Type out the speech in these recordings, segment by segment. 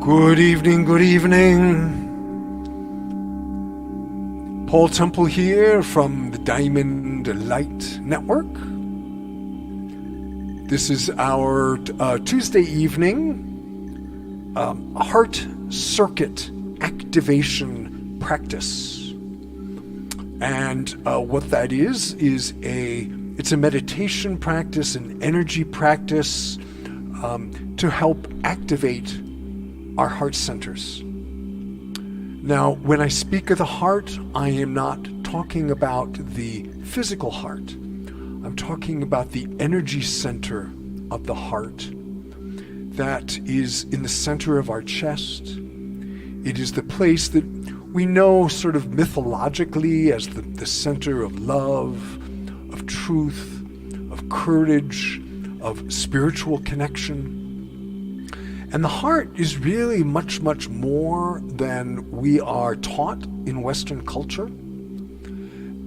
Good evening, good evening. Paul Temple here from the Diamond Light Network. This is our Tuesday evening heart circuit activation practice. And what that is it's a meditation practice, an energy practice to help activate our heart centers. Now, when I speak of the heart, I am not talking about the physical heart. I'm talking about the energy center of the heart that is in the center of our chest. It is the place that we know sort of mythologically as the center of love, of truth, of courage, of spiritual connection. And the heart is really much, much more than we are taught in Western culture.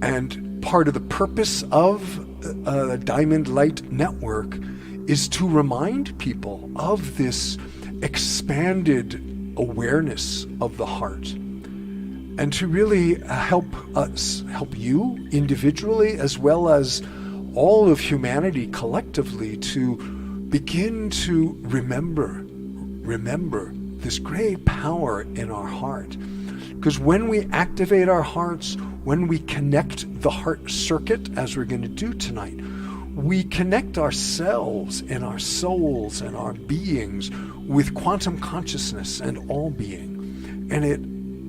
And part of the purpose of the Diamond Light Network is to remind people of this expanded awareness of the heart, and to really help you individually as well as all of humanity collectively to begin to remember this great power in our heart. Because when we activate our hearts, when we connect the heart circuit, as we're going to do tonight, we connect ourselves and our souls and our beings with quantum consciousness and all being. And it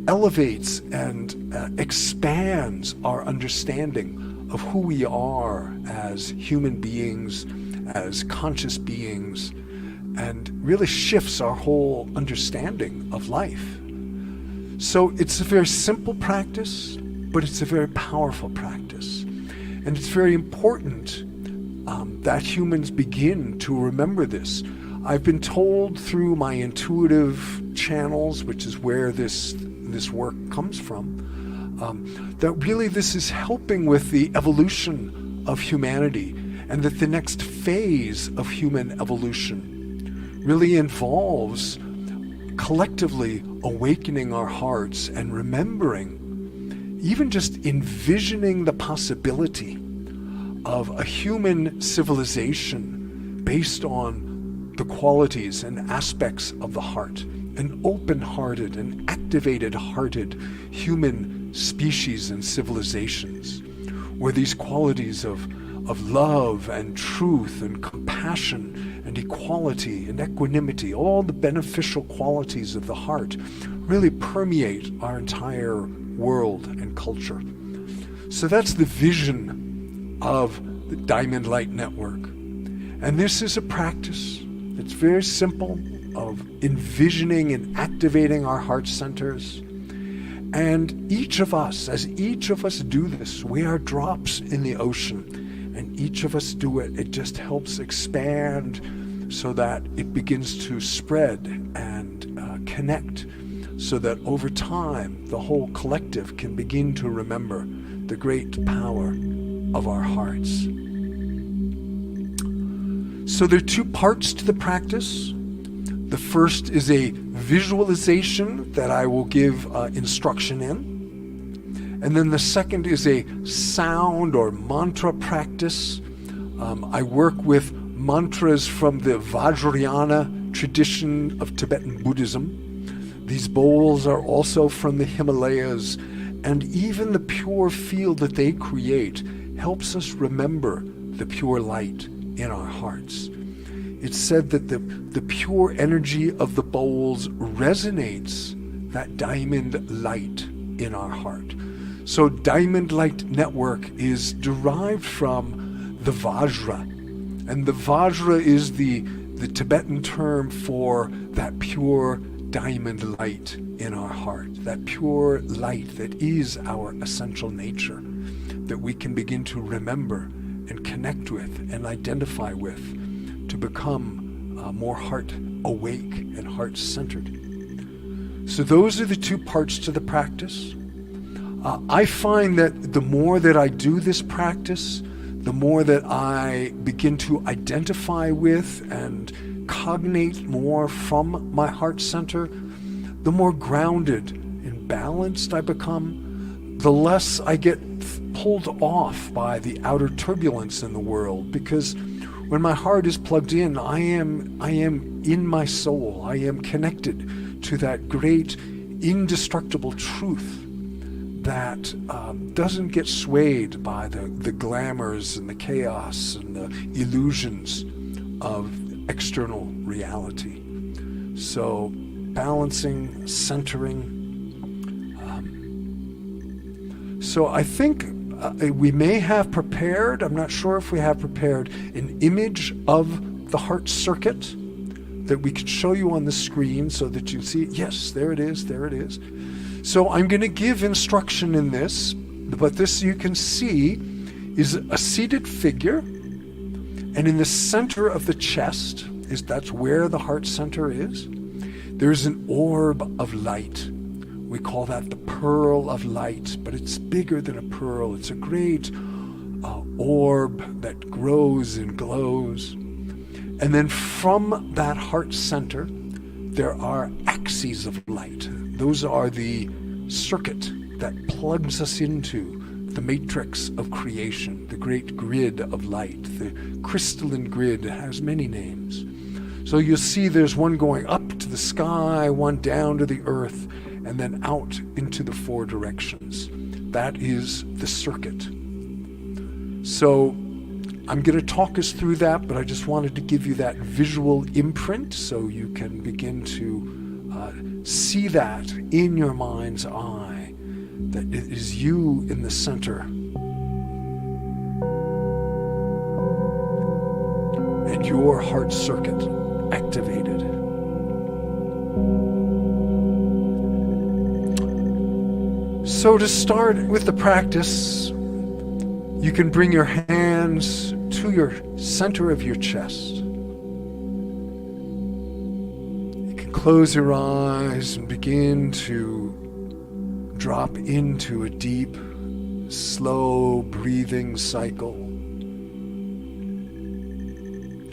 elevates and expands our understanding of who we are as human beings, as conscious beings, and really shifts our whole understanding of life. So it's a very simple practice, but it's a very powerful practice. And it's very important that humans begin to remember this. I've been told through my intuitive channels, which is where this work comes from, that really this is helping with the evolution of humanity, and that the next phase of human evolution really involves collectively awakening our hearts and remembering, even just envisioning the possibility of a human civilization based on the qualities and aspects of the heart, an open-hearted and activated-hearted human species and civilizations, where these qualities of love and truth and compassion and equality and equanimity, all the beneficial qualities of the heart, really permeate our entire world and culture. So that's the vision of the Diamond Light Network. And this is a practice that's very simple of envisioning and activating our heart centers. And each of us, as each of us do this, we are drops in the ocean. And each of us do it. It just helps expand so that it begins to spread and connect, so that over time the whole collective can begin to remember the great power of our hearts. So there are two parts to the practice. The first is a visualization that I will give instruction in. And then the second is a sound or mantra practice. I work with mantras from the Vajrayana tradition of Tibetan Buddhism. These bowls are also from the Himalayas, and even the pure field that they create helps us remember the pure light in our hearts. It's said that the pure energy of the bowls resonates that diamond light in our heart. So Diamond Light Network is derived from the Vajra. And the Vajra is the Tibetan term for that pure diamond light in our heart, that pure light that is our essential nature, that we can begin to remember and connect with and identify with to become more heart awake and heart centered. So those are the two parts to the practice. I find that the more that I do this practice, the more that I begin to identify with and cognate more from my heart center, the more grounded and balanced I become, the less I get pulled off by the outer turbulence in the world. Because when my heart is plugged in, I am in my soul. I am connected to that great, indestructible truth that doesn't get swayed by the glamours and the chaos and the illusions of external reality. So balancing, centering. So I think we may have prepared, I'm not sure if we have prepared, an image of the heart circuit that we could show you on the screen so that you see, yes, there it is, there it is. So I'm going to give instruction in this, but this you can see is a seated figure, and in the center of the chest, that's where the heart center is, there's an orb of light. We call that the pearl of light, but it's bigger than a pearl. It's a great orb that grows and glows. And then from that heart center, there are axes of light. Those are the circuit that plugs us into the matrix of creation, the great grid of light, the crystalline grid. It has many names. So you'll see there's one going up to the sky, one down to the earth, and then out into the four directions. That is the circuit. So I'm going to talk us through that, but I just wanted to give you that visual imprint so you can begin to see that in your mind's eye, that it is you in the center. And your heart circuit activated. So to start with the practice, you can bring your hands to your center of your chest. You can close your eyes and begin to drop into a deep, slow breathing cycle.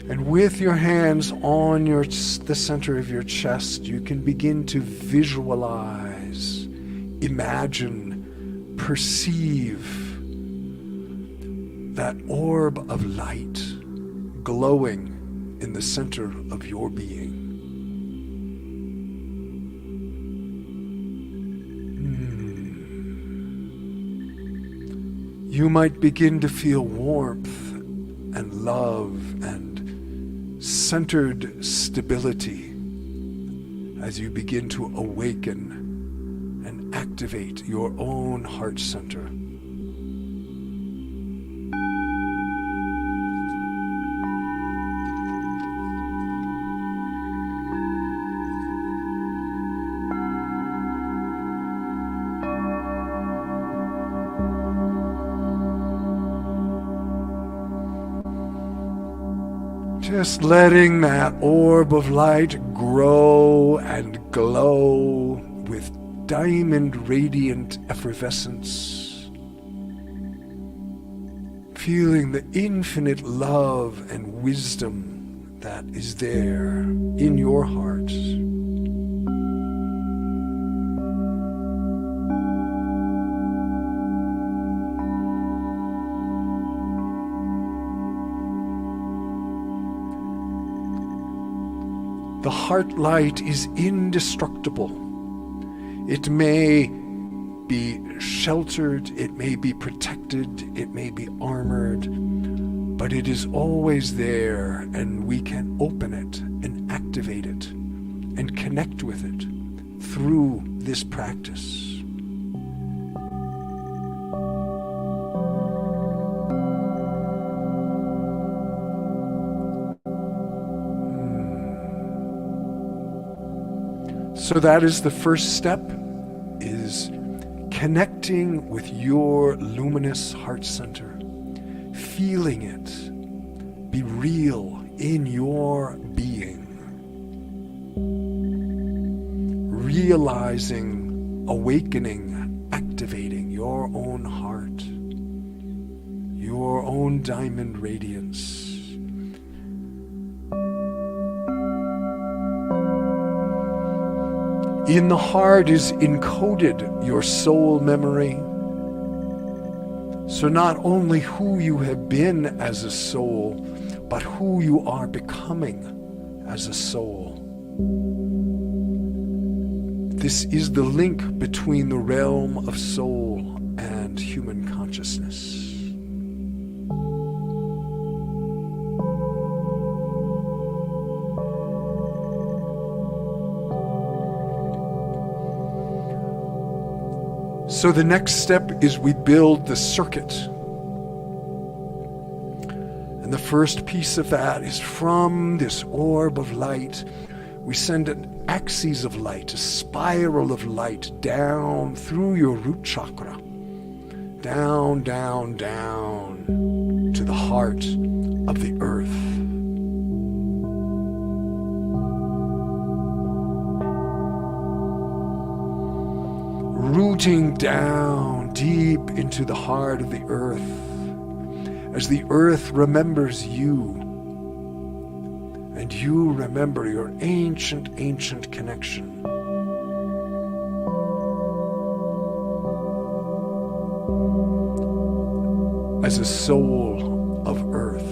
And with your hands on the center of your chest, you can begin to visualize, imagine, perceive that orb of light glowing in the center of your being. You might begin to feel warmth and love and centered stability as you begin to awaken and activate your own heart center. Just letting that orb of light grow and glow with diamond radiant effervescence. Feeling the infinite love and wisdom that is there in your heart. The heart light is indestructible. It may be sheltered, it may be protected, it may be armored, but it is always there, and we can open it and activate it and connect with it through this practice. So that is the first step, is connecting with your luminous heart center, feeling it be real in your being, realizing, awakening, activating your own heart, your own diamond radiance. In the heart is encoded your soul memory. So not only who you have been as a soul, but who you are becoming as a soul. This is the link between the realm of soul and human consciousness. So the next step is we build the circuit. And the first piece of that is from this orb of light, we send an axis of light, a spiral of light down through your root chakra. Down, down, down to the heart of the earth. Rooting down deep into the heart of the earth as the earth remembers you and you remember your ancient, ancient connection. As a soul of earth.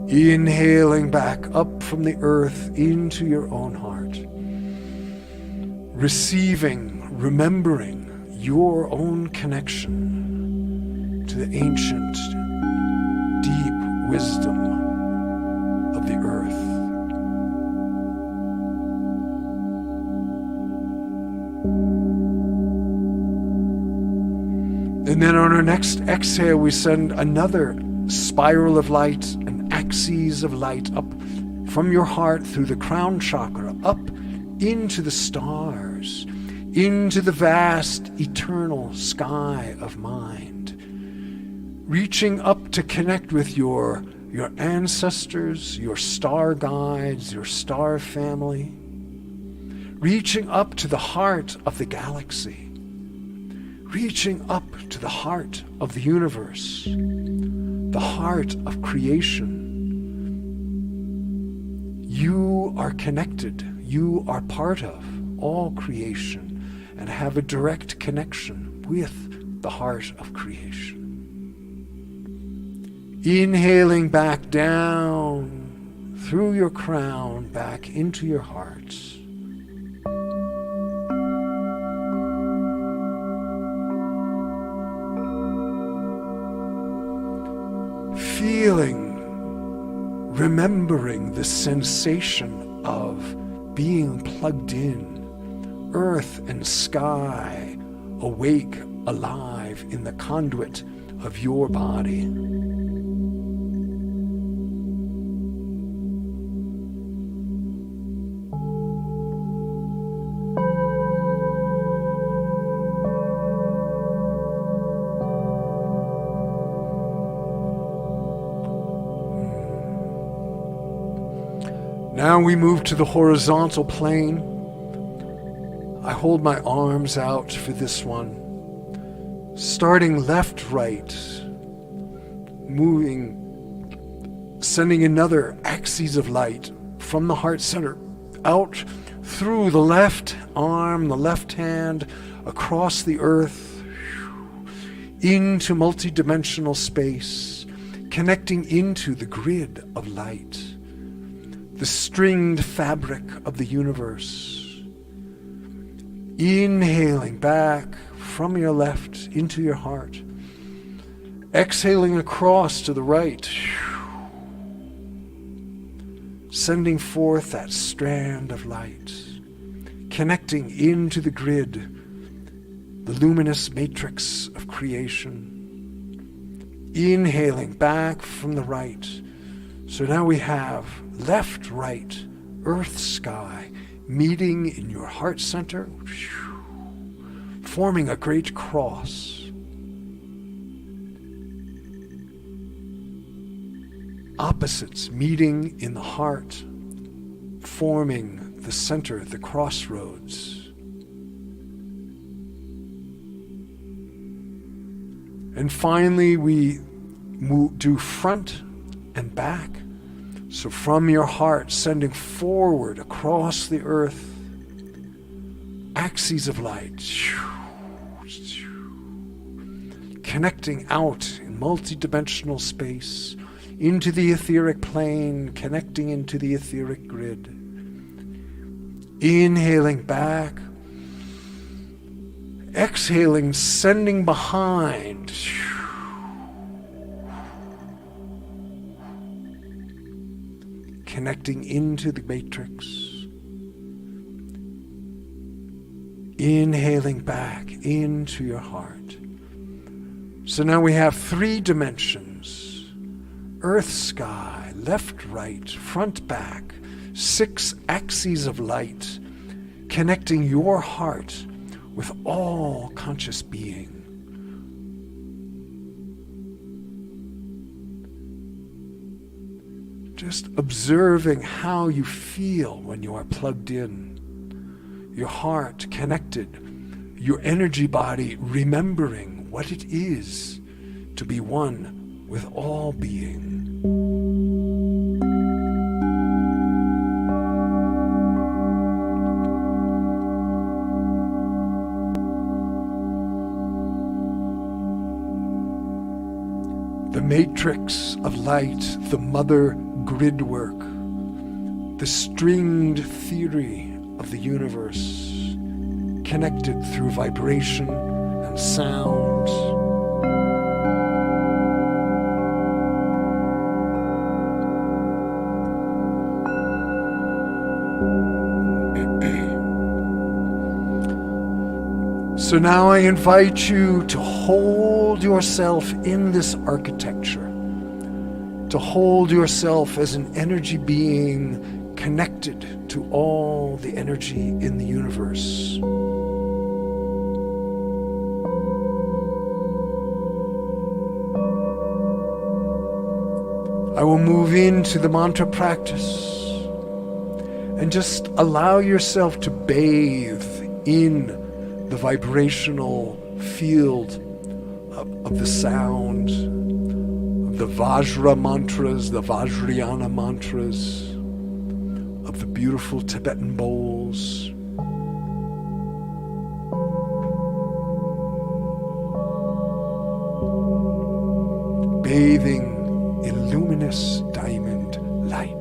Inhaling back up from the earth into your own heart. Receiving, remembering your own connection to the ancient, deep wisdom of the earth. And then on our next exhale, we send another spiral of light, an axis of light up from your heart through the crown chakra, up into the stars, into the vast eternal sky of mind, reaching up to connect with your ancestors, your star guides, your star family, reaching up to the heart of the galaxy, reaching up to the heart of the universe, the heart of creation. You are connected. You are part of all creation and have a direct connection with the heart of creation. Inhaling back down through your crown, back into your heart. Feeling, remembering the sensation of being plugged in, earth and sky, awake, alive in the conduit of your body. Now we move to the horizontal plane. I hold my arms out for this one. Starting left, right, moving, sending another axis of light from the heart center out through the left arm, the left hand, across the earth, into multidimensional space, connecting into the grid of light, the stringed fabric of the universe. Inhaling back from your left into your heart. Exhaling across to the right. Sending forth that strand of light. Connecting into the grid, the luminous matrix of creation. Inhaling back from the right. So now we have left, right, earth, sky, meeting in your heart center, forming a great cross. Opposites meeting in the heart, forming the center, the crossroads. And finally, we do front and back, So from your heart, sending forward across the earth, axes of light, connecting out in multidimensional space, into the etheric plane, connecting into the etheric grid. Inhaling back, exhaling, sending behind. Connecting into the matrix. Inhaling back into your heart. So now we have 3 dimensions. Earth, sky, left, right, front, back. 6 axes of light connecting your heart with all conscious being. Just observing how you feel when you are plugged in. Your heart connected, your energy body remembering what it is to be one with all being. The matrix of light, the mother grid work, the stringed theory of the universe, connected through vibration and sound. So now I invite you to hold yourself in this architecture, to hold yourself as an energy being connected to all the energy in the universe. I will move into the mantra practice and just allow yourself to bathe in the vibrational field of the sound, of the Vajra mantras, the Vajrayana mantras, of the beautiful Tibetan bowls. Bathing in luminous diamond light.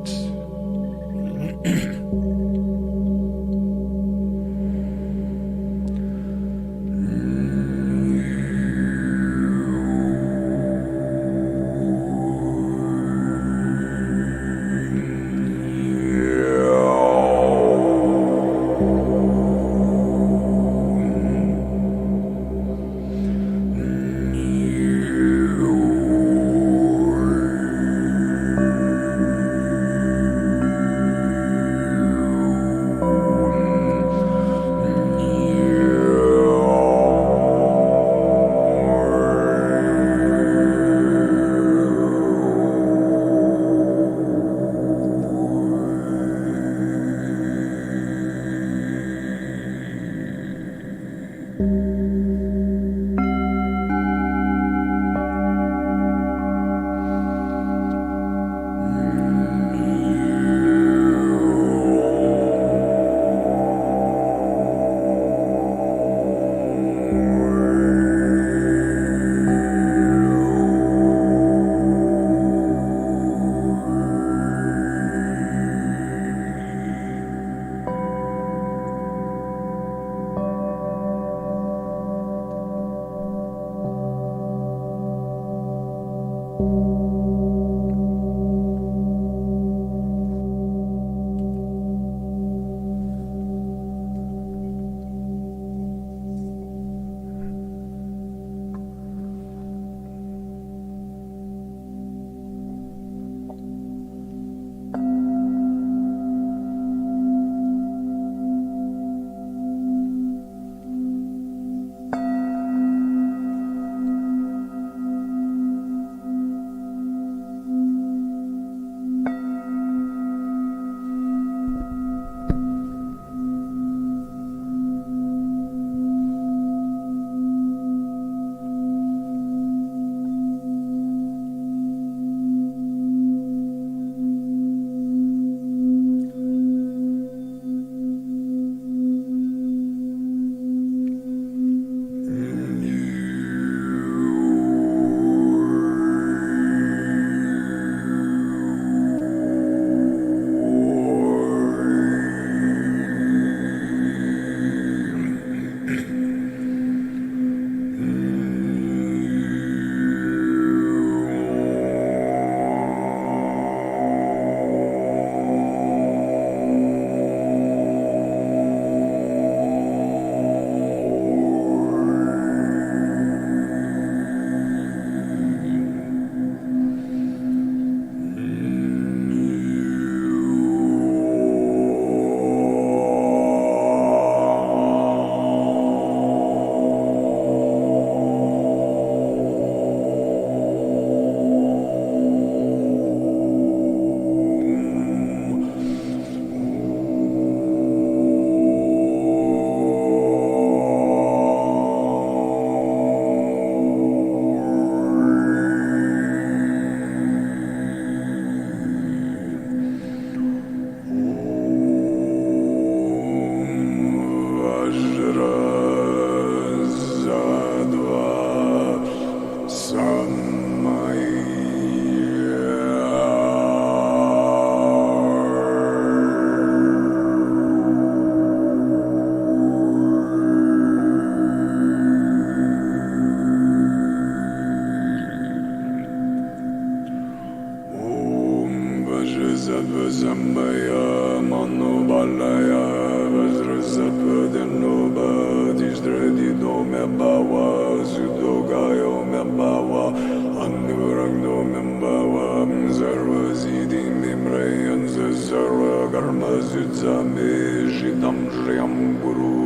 Vazambaya Manobalaya Vajrasattva Dhanova Dishdradido Mebhava Sudogayo Mebhava Anuragdo Mebhava Sarvasidi Mimrayan Sarva Karma Sudzame Shidam Shriyam Guru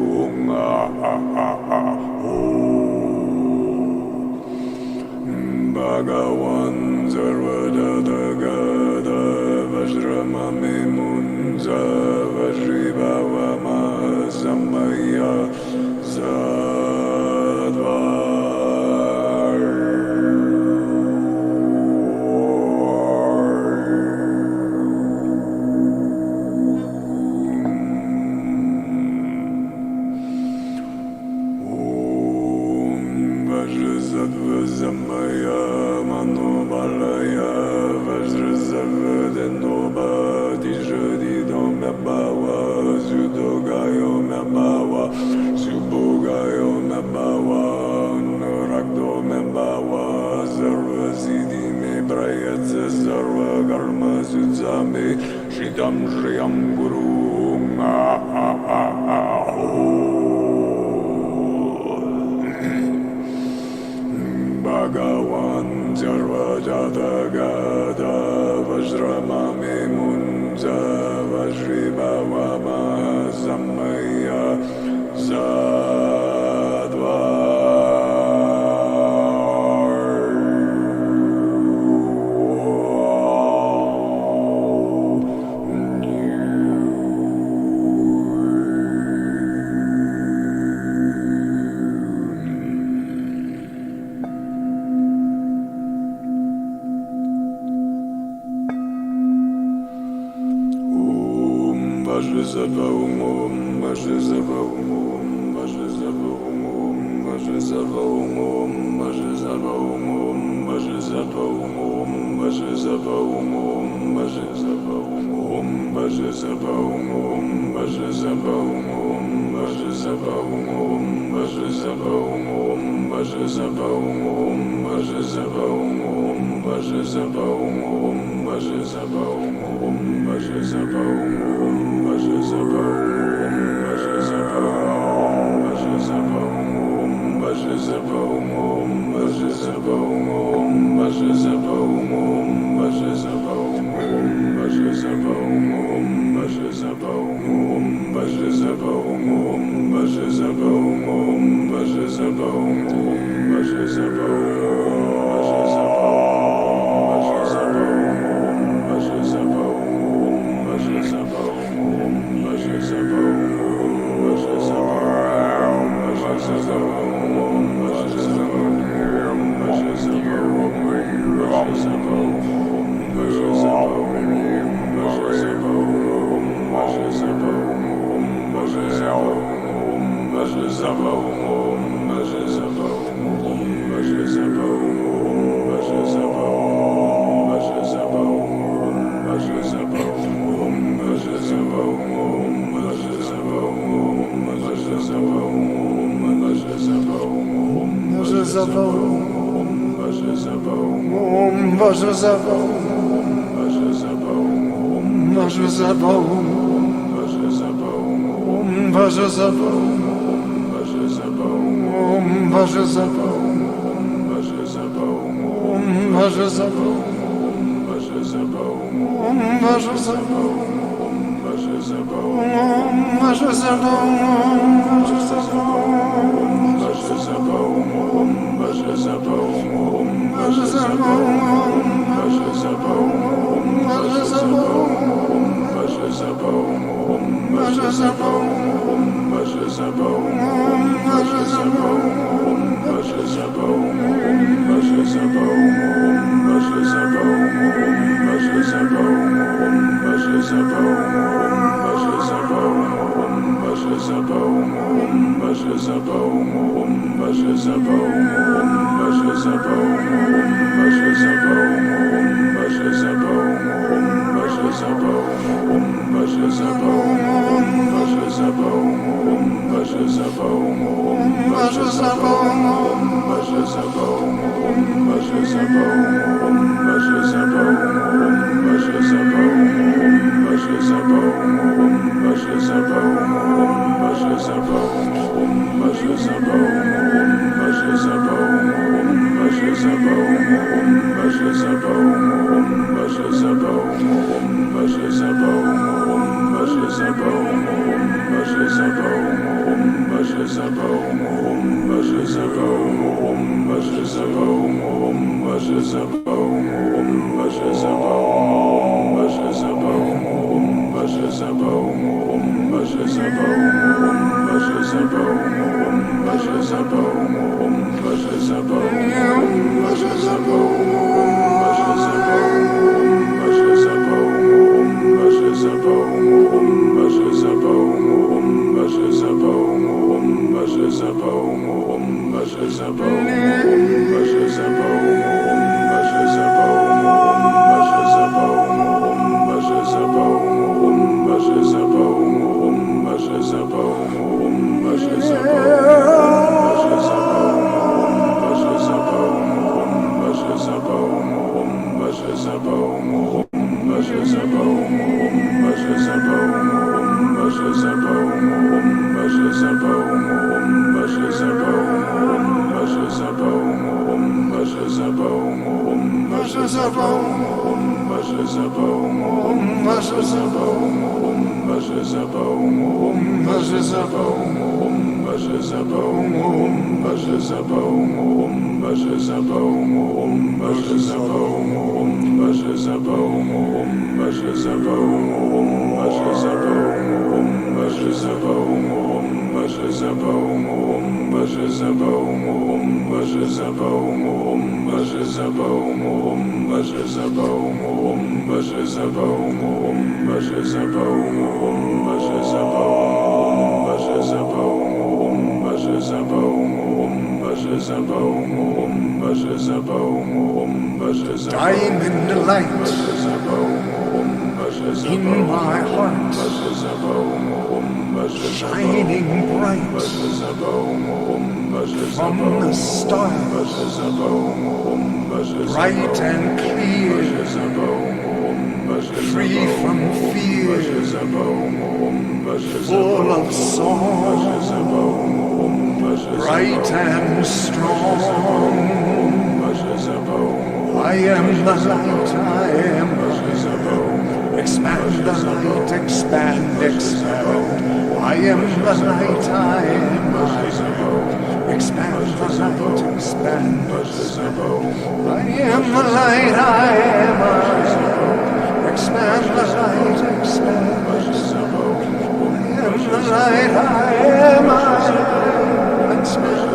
Bhagavan Sarvadadagada Vajramame Munza Vajribhavama Samaya Sadva Vajrasattva-samaya Manobalaya Vajrasattva-dhanova Dishadido Mebhava Sudogayo Mebhava Subhogayo Mebhava Nuragdo Mebhava Sarvasidi Mebrayatsa Sarva Karma Sudzame Shidam Shriyam Guru Bhagavan Sarvajatagada Vajramame Munza Vajribhavama Samaya Sadva Vajrasattva Om Vajrasattva Om Vajrasattva Om Vajrasattva Om Vajrasattva Om Vajrasattva Om Vajrasattva Om Vajrasattva Om Vajrasattva Om Vajrasattva Om Vajrasattva Om Vajrasattva Om Vajrasattva Om Vajrasattva Om Vajrasattva Om Vajrasattva Om Vajrasattva Om Vajrasattva Diamond light in my heart, shining bright from the stars, bright and clear, free from fear, full of song, bright and strong. I am the light, I am the expand the light, expand, expand. I am the light, I am the expand the light, expand, expand. I am the light, I am the expand the light, expand, expand. I am the light, I am the expand.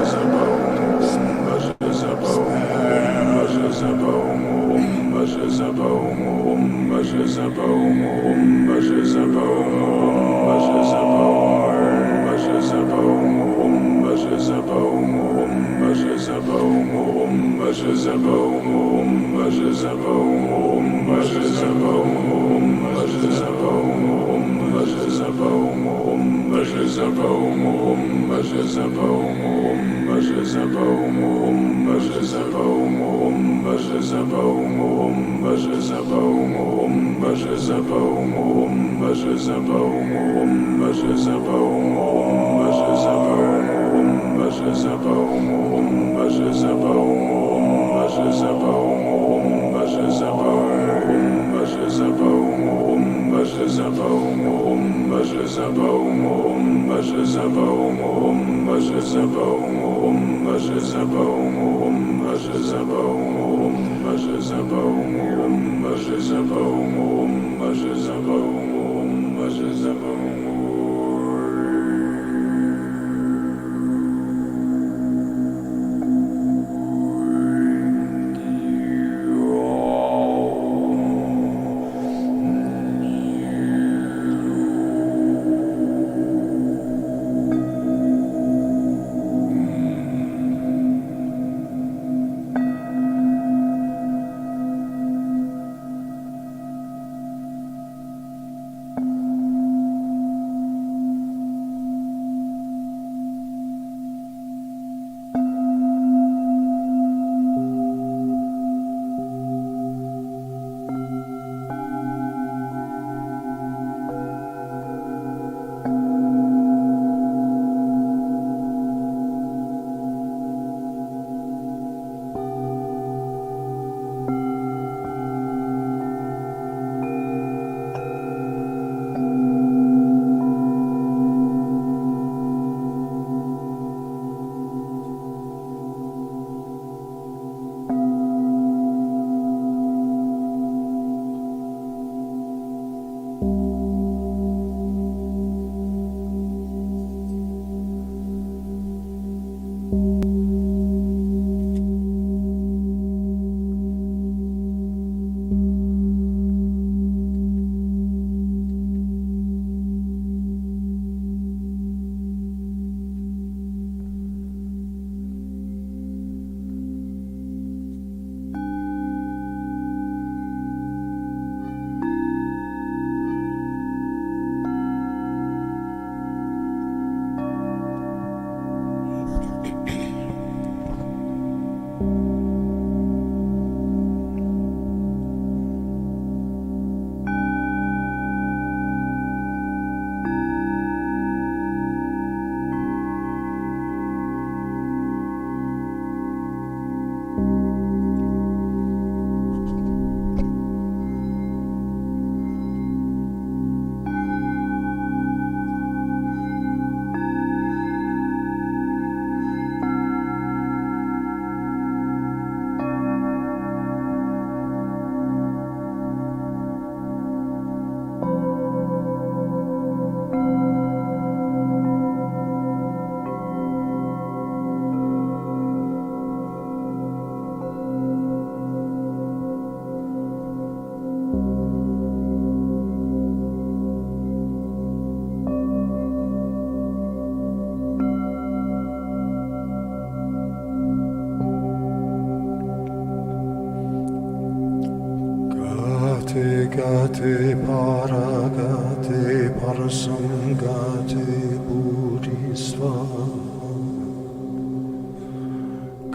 gate paragate parasamgate bodhisva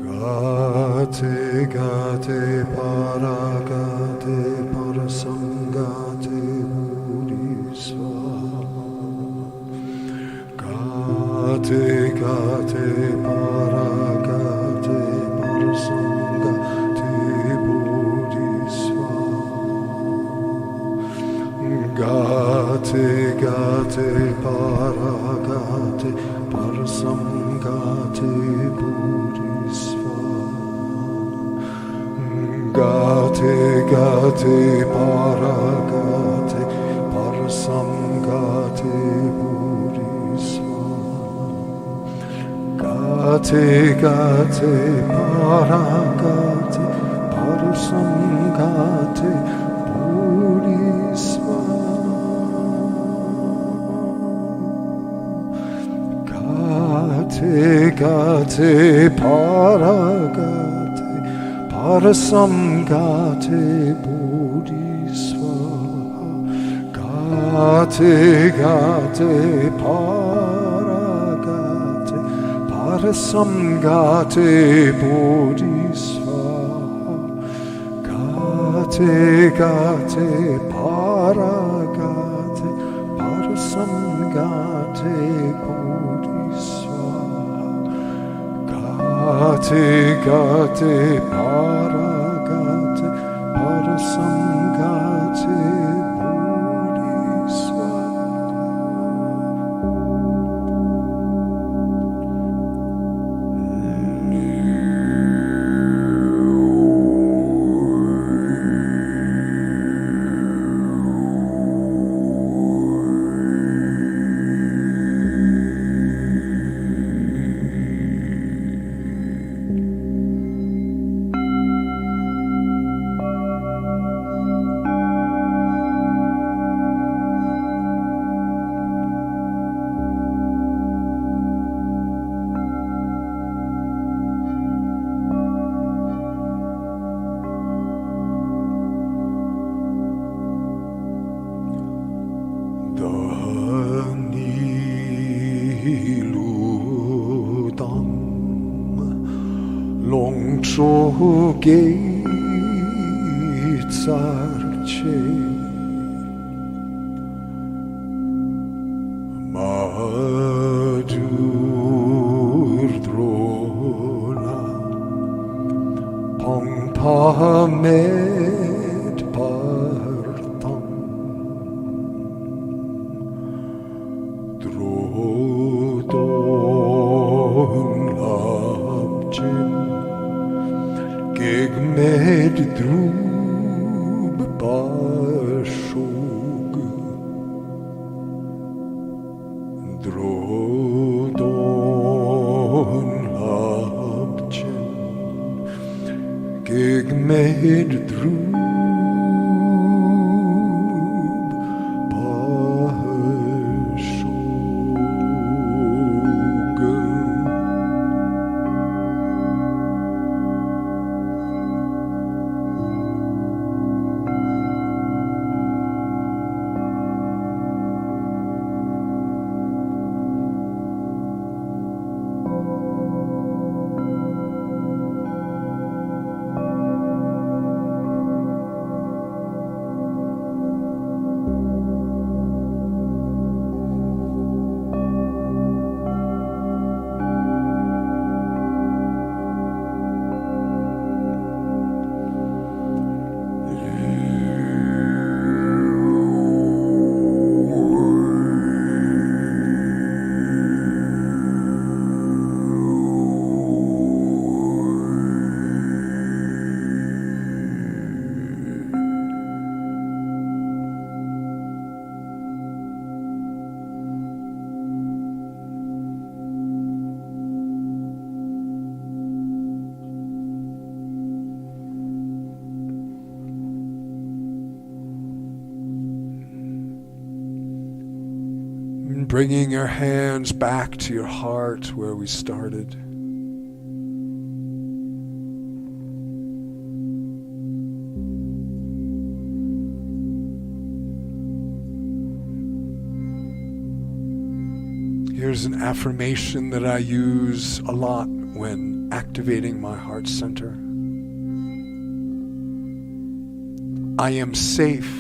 gate paragate parasamgate bodhisva gate paragate parasamgate bodhisva gate paragate parasamgate bodhisva gate paragate parasamgate bodhisva gate paragate parasamgate bodhisva gate paragate parasamgate bodhisva gate paragate parasamgate bodhisva gate paragate parasamgate bodhisva gate paragate parasamgate bodhisva long초게살체 마두르드로나 펑파메드 바르탕 드로돈 랍진 Gegmed drub bashog Drodon labchen Gegmed drub Bringing your hands back to your heart where we started. Here's an affirmation that I use a lot when activating my heart center. I am safe.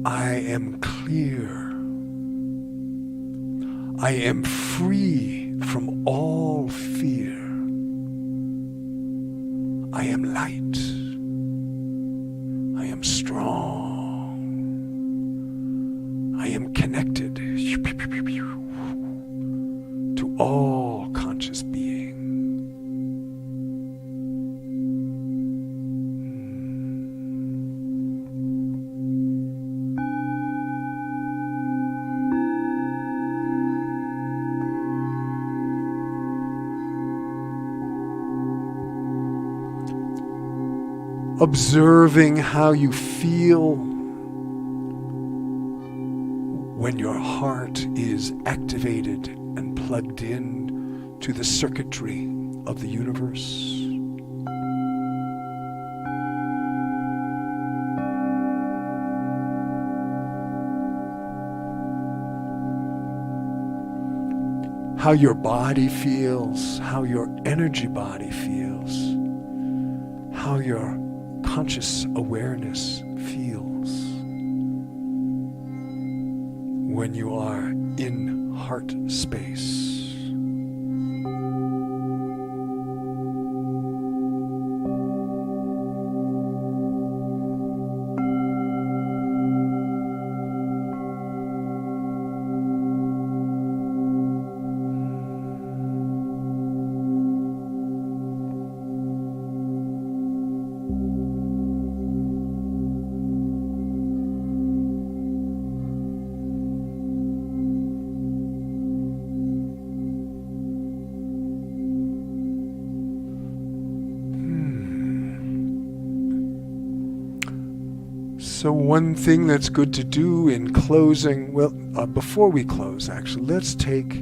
I am clear. I am free from all fear. I am light. I am strong. I am connected to all conscious being. Observing how you feel when your heart is activated and plugged in to the circuitry of the universe. How your body feels, how your energy body feels, how your conscious awareness feels when you are in heart space. So one thing that's good to do in closing, before we close actually, let's take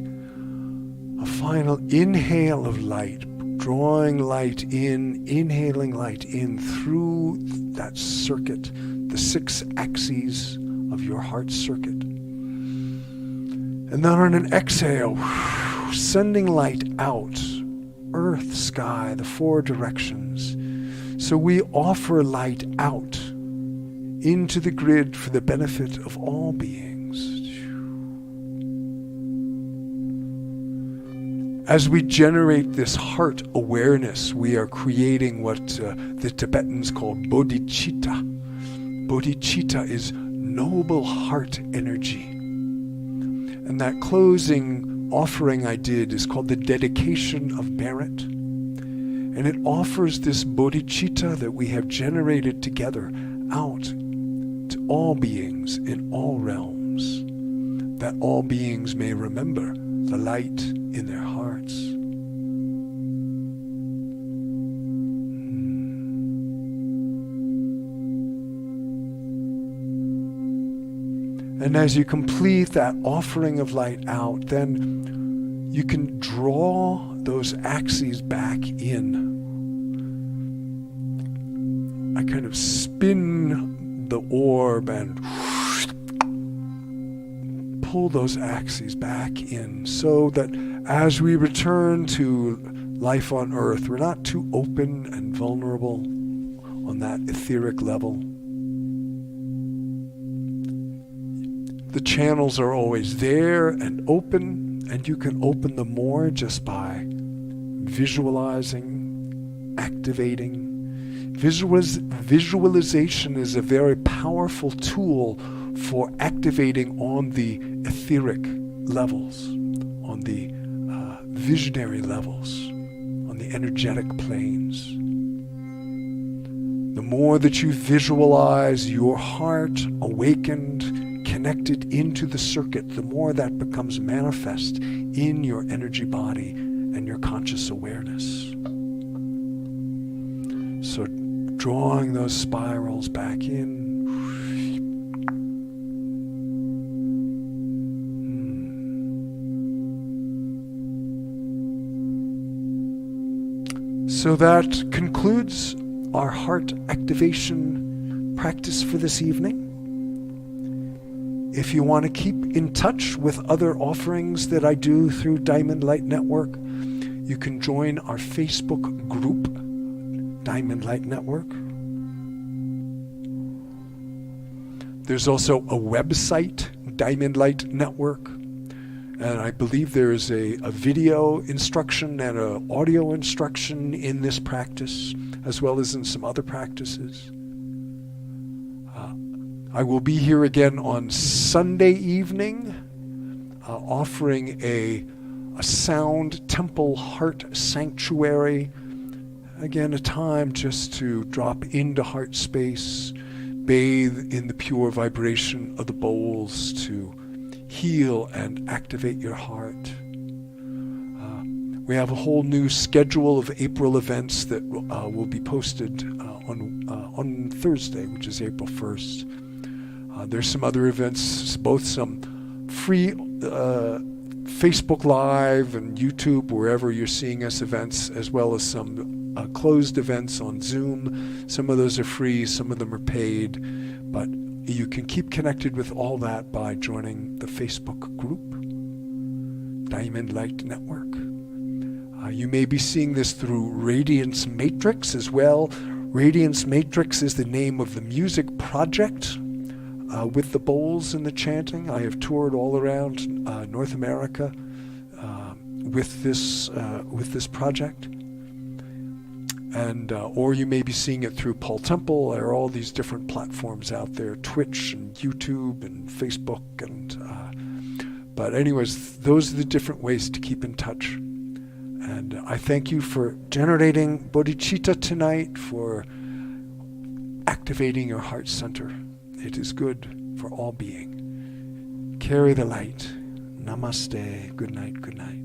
a final inhale of light, drawing light in, inhaling light in through that circuit, the 6 axes of your heart circuit. And then on an exhale, sending light out, earth, sky, the 4 directions. So we offer light out into the grid for the benefit of all beings. As we generate this heart awareness, we are creating what the Tibetans call bodhicitta. Bodhicitta is noble heart energy. And that closing offering I did is called the dedication of merit. And it offers this bodhicitta that we have generated together out to all beings in all realms, that all beings may remember the light in their hearts. And as you complete that offering of light out, then you can draw those axes back in. I kind of spin the orb and pull those axes back in so that as we return to life on earth, we're not too open and vulnerable on that etheric level. The channels are always there and open, and you can open them more just by visualizing, activating. Visualization is a very powerful tool for activating on the etheric levels, on the visionary levels, on the energetic planes. The more that you visualize your heart awakened, connected into the circuit, the more that becomes manifest in your energy body and your conscious awareness. So drawing those spirals back in. So that concludes our heart activation practice for this evening. If you want to keep in touch with other offerings that I do through Diamond Light Network, you can join our Facebook group, Diamond Light Network. There's also a website, Diamond Light Network, and I believe there is a video instruction and an audio instruction in this practice, as well as in some other practices. I will be here again on Sunday evening, offering a sound temple heart sanctuary. Again, a time just to drop into heart space, bathe in the pure vibration of the bowls to heal and activate your heart. We have a whole new schedule of April events that will be posted on Thursday, which is April 1st. There's some other events, both some free Facebook Live and YouTube, wherever you're seeing us, events, as well as some closed events on Zoom. Some of those are free, some of them are paid, but you can keep connected with all that by joining the Facebook group, Diamond Light Network. You may be seeing this through Radiance Matrix as well. Radiance Matrix is the name of the music project with the bowls and the chanting. I have toured all around North America with this project, and or you may be seeing it through Paul Temple. There are all these different platforms out there, Twitch and YouTube and Facebook, and but anyways, those are the different ways to keep in touch. And I thank you for generating bodhicitta tonight, for activating your heart center. It is good for all being. Carry the light. Namaste. Good night. Good night.